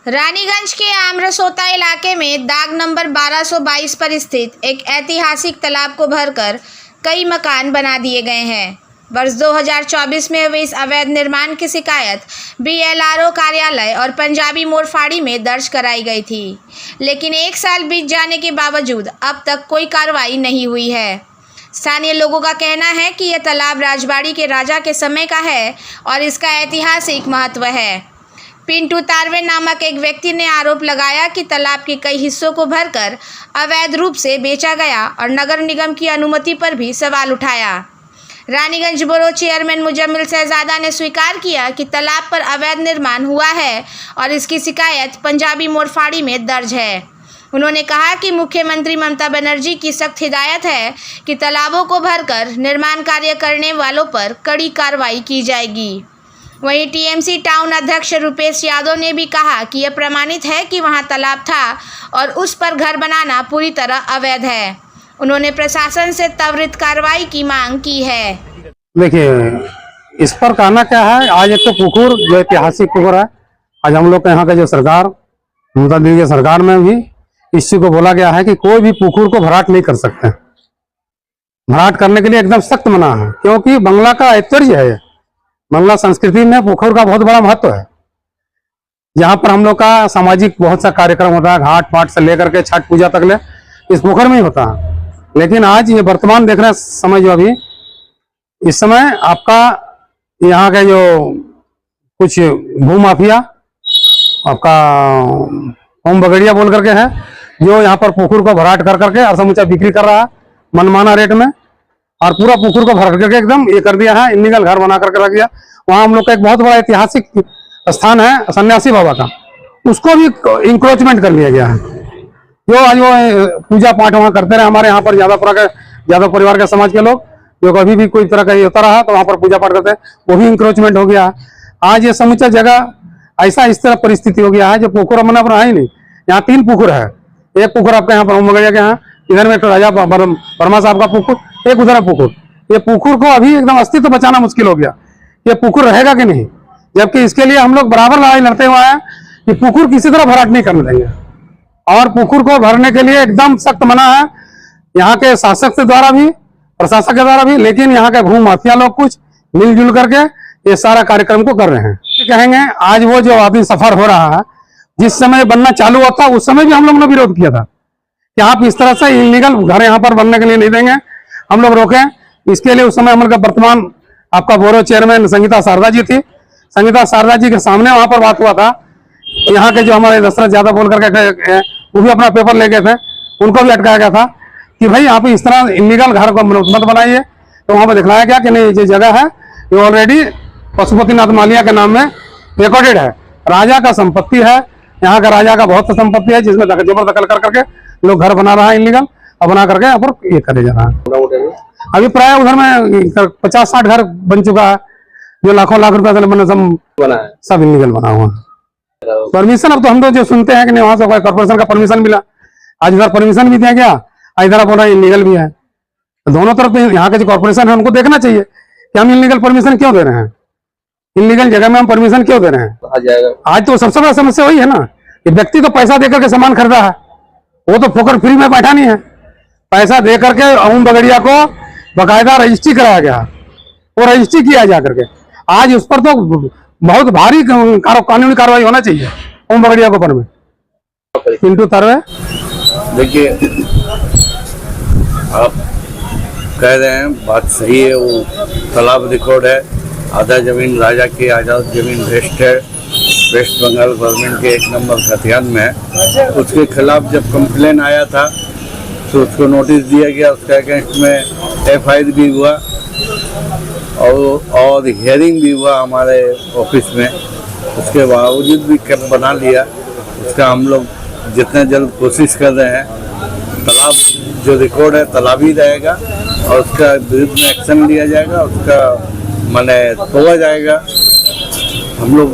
रानीगंज के आमरसोता इलाके में दाग नंबर 1222 पर स्थित एक ऐतिहासिक तालाब को भरकर कई मकान बना दिए गए हैं। वर्ष 2024 में हुए इस अवैध निर्माण की शिकायत BLRO कार्यालय और पंजाबी मोड़ फाड़ी में दर्ज कराई गई थी, लेकिन एक साल बीत जाने के बावजूद अब तक कोई कार्रवाई नहीं हुई है। स्थानीय लोगों का कहना है कि यह तालाब राजबाड़ी के राजा के समय का है और इसका ऐतिहासिक महत्व है। पिंटू तारवे नामक एक व्यक्ति ने आरोप लगाया कि तालाब के कई हिस्सों को भरकर अवैध रूप से बेचा गया और नगर निगम की अनुमति पर भी सवाल उठाया। रानीगंज बोरो चेयरमैन मुजम्मिल शहजादा ने स्वीकार किया कि तालाब पर अवैध निर्माण हुआ है और इसकी शिकायत पंजाबी मोड़ फाड़ी में दर्ज है। उन्होंने कहा कि मुख्यमंत्री ममता बनर्जी की सख्त हिदायत है कि तालाबों को भरकर निर्माण कार्य करने वालों पर कड़ी कार्रवाई की जाएगी। वहीं TMC टाउन अध्यक्ष रुपेश यादव ने भी कहा कि यह प्रमाणित है कि वहां तालाब था और उस पर घर बनाना पूरी तरह अवैध है। उन्होंने प्रशासन से त्वरित कार्रवाई की मांग की है। देखिए, इस पर कहना क्या है, आज एक तो पुकुर जो ऐतिहासिक पुकुर है, आज हम लोग के यहाँ का जो सरकार ममता दीदी की सरकार में भी इस चीज को बोला गया है कि कोई भी पुकुर को भराट नहीं कर सकते। भराट करने के लिए एकदम सख्त मना है, क्योंकि बंगला का ऐतिह्य है। बंगला संस्कृति में पुकुर का बहुत बड़ा महत्व है। यहाँ पर हम लोग का सामाजिक बहुत सा कार्यक्रम होता है, घाट पाट से लेकर के छठ पूजा तक ले इस पुकुर में ही होता है। लेकिन आज ये वर्तमान देख रहे हैं समय, जो अभी इस समय आपका यहाँ के जो कुछ भूमाफिया आपका ओम बगड़िया बोल करके है, जो यहाँ पर पुकुर को भराट कर करके और समूचा बिक्री कर रहा है मनमाना रेट में, और पूरा पुकुर को भर करके एकदम ये कर दिया है, इलीगल घर बना करके रख दिया। वहाँ हम लोग का एक बहुत बड़ा ऐतिहासिक स्थान है सन्यासी बाबा का, उसको भी इंक्रोचमेंट कर लिया गया है। जो आज वो पूजा पाठ वहाँ करते रहे, हमारे यहाँ पर ज्यादा परिवार के समाज के लोग जो कभी भी कोई तरह का होता रहा तो वहाँ पर पूजा पाठ करते हैं, वो भी इंक्रोचमेंट हो गया है। आज ये समूचा जगह ऐसा इस तरह परिस्थिति हो गया है, जो पुकुर मना पर है ही नहीं। यहाँ 3 पुकुर है, एक पुकुर आपके यहाँ पर मगड़िया के यहाँ, इधर में राजा वर्मा साहब का पुकुर, एक उधर है पुकुर। ये पुकुर को अभी एकदम अस्तित्व बचाना मुश्किल हो गया, ये पुकुर रहेगा कि नहीं, जबकि इसके लिए हम लोग बराबर लड़ाई लड़ते हुए हैं कि पुकुर किसी तरह भराट नहीं करने देंगे। और पुकुर को भरने के लिए एकदम सख्त मना है, यहाँ के शासक के द्वारा भी, प्रशासक के द्वारा भी। लेकिन यहाँ के भू माफिया लोग कुछ मिलजुल करके ये सारा कार्यक्रम को कर रहे हैं। कहेंगे आज वो जो आदमी सफर हो रहा है, जिस समय बनना चालू हुआ था उस समय भी हम लोग ने विरोध किया था कि आप इस तरह से इलीगल घर यहाँ पर बनने के लिए नहीं देंगे, हम लोग रोकें। इसके लिए उस समय हमारे वर्तमान आपका बोरो चेयरमैन संगीता शारदा जी थी, संगीता शारदा जी के सामने वहां पर बात हुआ था। यहाँ के जो हमारे दशरथ यादव बोल करके वो भी अपना पेपर ले गए थे, उनको भी अटकाया गया था कि भाई आप इस तरह इलीगल घर को मत बनाइए। तो वहां पर दिखलाया गया कि नहीं, ये जगह है ये ऑलरेडी पशुपतिनाथ मालिया के नाम में रिकॉर्डेड है, राजा का संपत्ति है, यहाँ का राजा का बहुत संपत्ति है, जिसमें जबरदखल कर करके लोग घर बना रहा है इलीगल, और बना करके यहाँ पर ये करे जा रहा है। अभी प्राय उधर में 50-60 घर बन चुका है, जो लाखों लाख रुपया सब इलीगल बना हुआ है। परमिशन अब तो हम तो जो सुनते हैं कि नहीं, वहां से कॉर्पोरेशन का परमिशन मिला, आज इधर परमिशन भी दिया गया, इधर बोल रहा है इलीगल भी है। तो दोनों तरफ यहाँ के जो कॉर्पोरेशन है उनको देखना चाहिए कि हम इलीगल परमिशन क्यों दे रहे हैं, इलीगल जगह में हम परमिशन क्यों दे रहे हैं। आज तो सबसे बड़ा समस्या वही है ना कि व्यक्ति तो पैसा देकर के सामान खरीदा है, वो तो फोकर फ्री में बैठा नहीं है, पैसा दे करके ओम बगड़िया को बाकायदा रजिस्ट्री कराया गया, वो रजिस्ट्री किया जा करके। आज उस पर तो बहुत भारी कानूनी कार्रवाई होना चाहिए ओम बगड़िया के ऊपर में। पिंटू तारवे, देखिए आप कह रहे हैं बात सही है, वो तालाब रिकॉर्ड है, आधा जमीन राजा की, आधा जमीन वेस्ट है, वेस्ट बंगाल गवर्नमेंट के 1 नंबर खतियान में है। उसके खिलाफ जब कंप्लेन आया था तो उसको नोटिस दिया गया, उसके अगेंस्ट में FIR भी हुआ और हियरिंग भी हुआ हमारे ऑफिस में। उसके बावजूद भी कैंप बना लिया। उसका हम लोग जितने जल्द कोशिश कर रहे हैं, तालाब जो रिकॉर्ड है तालाबी रहेगा और उसका विरुद्ध में एक्शन लिया जाएगा, उसका माने तोड़ा जाएगा। हम लोग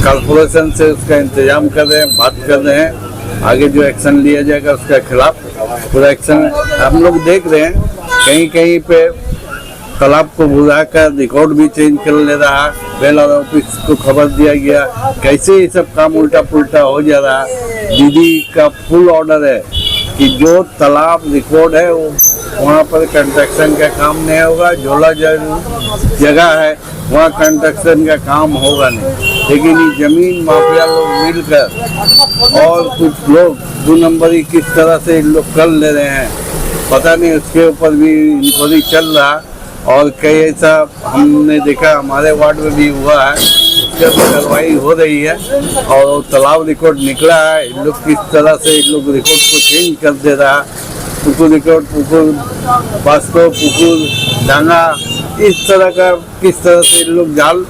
कॉर्पोरेशन से उसका इंतजाम कर रहे हैं, बात कर रहे हैं, आगे जो एक्शन लिया जाएगा उसके खिलाफ पूरा एक्शन हम लोग देख रहे हैं। कहीं कहीं पे तालाब को बुलाकर रिकॉर्ड भी चेंज कर ले रहा है। बेलार ऑफिस को खबर दिया गया, कैसे ये सब काम उल्टा पुल्टा हो जा रहा है। दीदी का फुल ऑर्डर है कि जो तालाब रिकॉर्ड है वो वहाँ पर कंस्ट्रक्शन का काम नहीं होगा। झोला जगह है वहाँ कंस्ट्रक्शन का काम होगा नहीं। लेकिन ये जमीन माफिया लोग मिलकर और कुछ लोग 2 नंबरी किस तरह से इन लोग कर ले रहे हैं पता नहीं, उसके ऊपर भी इंक्वायरी चल रहा। और कई ऐसा हमने देखा, हमारे वार्ड में भी हुआ है, उसके ऊपर कार्रवाई हो रही है। और तालाब रिकॉर्ड निकला है, इन लोग किस तरह से इन लोग रिकॉर्ड को चेंज कर दे रहा है। पुकुर रिकॉर्ड, पुकुर बास्को, पुकुर डांगा, इस तरह का किस तरह से इन लोग जाल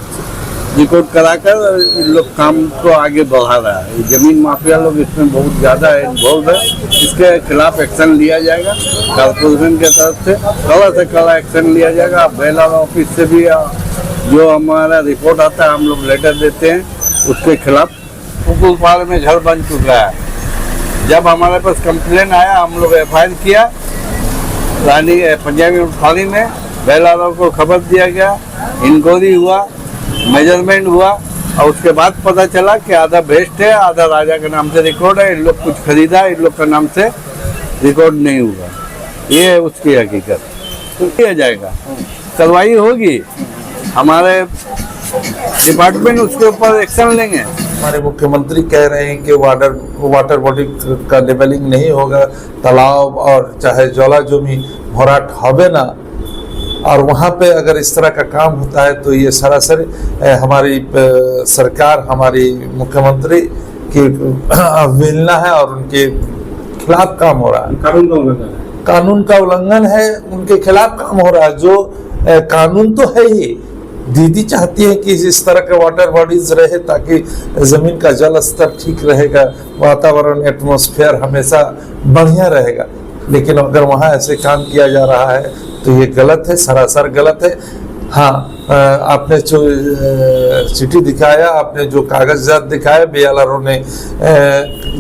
रिकॉर्ड कराकर इन लोग काम को आगे बढ़ा रहा है। ये जमीन माफिया लोग इसमें बहुत ज़्यादा इन्वॉल्व है। इसके खिलाफ एक्शन लिया जाएगा कॉर्पोरेशन के तरफ से कड़ा एक्शन लिया जाएगा। बेलार ऑफिस से भी जो हमारा रिपोर्ट आता है हम लोग लेटर देते हैं, उसके खिलाफ पुकुरपाड़ में घर बन चुका है। जब हमारे पास कंप्लेन आया हम लोग FIR किया रानी पंजाबी थाली में, बेलारों को खबर दिया गया, इंक्वायरी हुआ, मेजरमेंट हुआ और उसके बाद पता चला कि आधा वेस्ट है, आधा राजा के नाम से रिकॉर्ड है। इन लोग कुछ खरीदा, इन लोग का नाम से रिकॉर्ड नहीं हुआ। ये है उसकी हकीकत। तो किया जाएगा, कार्रवाई होगी, हमारे डिपार्टमेंट उसके ऊपर एक्शन लेंगे। हमारे मुख्यमंत्री कह रहे हैं कि वाटर बॉडी का लेवलिंग नहीं होगा, तालाब और चाहे ज्वाला जो भी भराट होवे ना, और वहाँ पे अगर इस तरह का काम होता है तो ये सरासर हमारी सरकार, हमारी मुख्यमंत्री की अवहेलना है और उनके खिलाफ काम हो रहा है। कानून का उल्लंघन है, उनके खिलाफ काम हो रहा है। जो कानून तो है ही, दीदी चाहती है कि इस तरह के वाटर बॉडीज रहे ताकि जमीन का जल स्तर ठीक रहेगा, वातावरण एटमॉस्फेयर हमेशा बढ़िया रहेगा। लेकिन अगर वहाँ ऐसे काम किया जा रहा है तो ये गलत है, सरासर गलत है। हाँ, आपने जो चिट्ठी दिखाया, आपने जो कागजात दिखाया, BLRO ने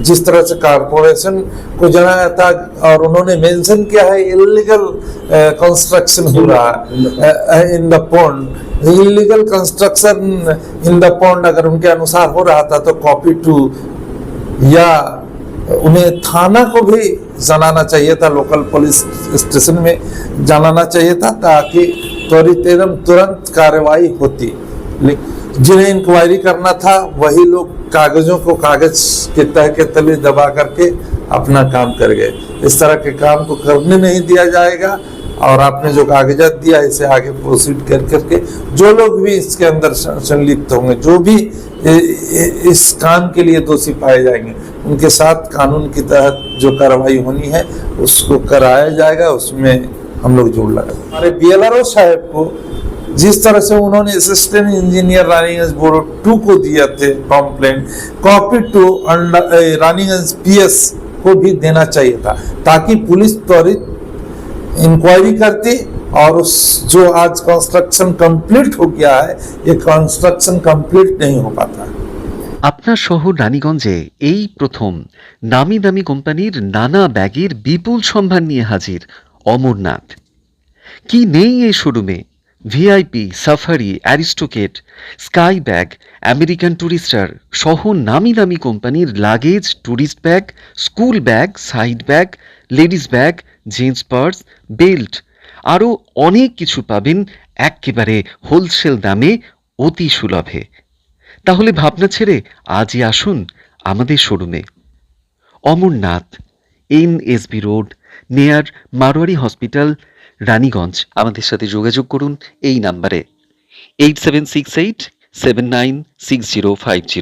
जिस तरह से कॉर्पोरेशन को जनाया था और उन्होंने मेंशन किया है इलीगल कंस्ट्रक्शन हो रहा है in the pond, illegal construction in the pond अगर उनके अनुसार हो रहा था तो कॉपी टू या उन्हें थाना को भी जनाना चाहिए था, लोकल पुलिस स्टेशन में जनाना चाहिए था ताकि त्वरित एवं तुरंत कार्रवाई होती। लेकिन जिन्हें इंक्वायरी करना था वही लोग कागजों को कागज के तह के तले दबा करके अपना काम कर गए। इस तरह के काम को करने नहीं दिया जाएगा और आपने जो कागजात दिया इसे आगे प्रोसीड कर करके जो लोग भी इसके अंदर संलिप्त होंगे, जो भी इस काम के लिए दोषी पाए जाएंगे, उनके साथ कानून के तहत जो कार्रवाई होनी है उसको कराया जाएगा। उसमें हम लोग जोड़ लगा। हमारे BLRO साहब को जिस तरह से उन्होंने असिस्टेंट इंजीनियर रानीगंज बोरो 2 को दिया थे complaint, copy to Raniganj PS को भी देना चाहिए था ताकि पुलिस त्वरित इंक्वायरी करती और उस जो आज कंस्ट्रक्शन कंप्लीट हो गया है ये कंस्ट्रक्शन कंप्लीट नहीं हो पाता। আপনার শহর রানীগঞ্জে এই প্রথম নামি দামি কোম্পানির নানা ব্যাগের বিপুল সম্ভার নিয়ে হাজির অমরনাথ। কি নেই এই শোরুমে? VIP, Safari, Aristocrat, sky bag, American Tourister সহ নামি দামি কোম্পানির luggage, tourist bag, school bag, side bag, ladies bag, jeans purse, belt আরও অনেক কিছু পাবেন একেবারে হোলসেল দামে অতি সুলভে। তাহলে ভাবনা ছেড়ে আজই আসুন আমাদের শোরুমে। Amarnath, NSB road, near Marwari hospital, Raniganj. আমাদের সাথে যোগাযোগ করুন এই নাম্বারে 8768796050।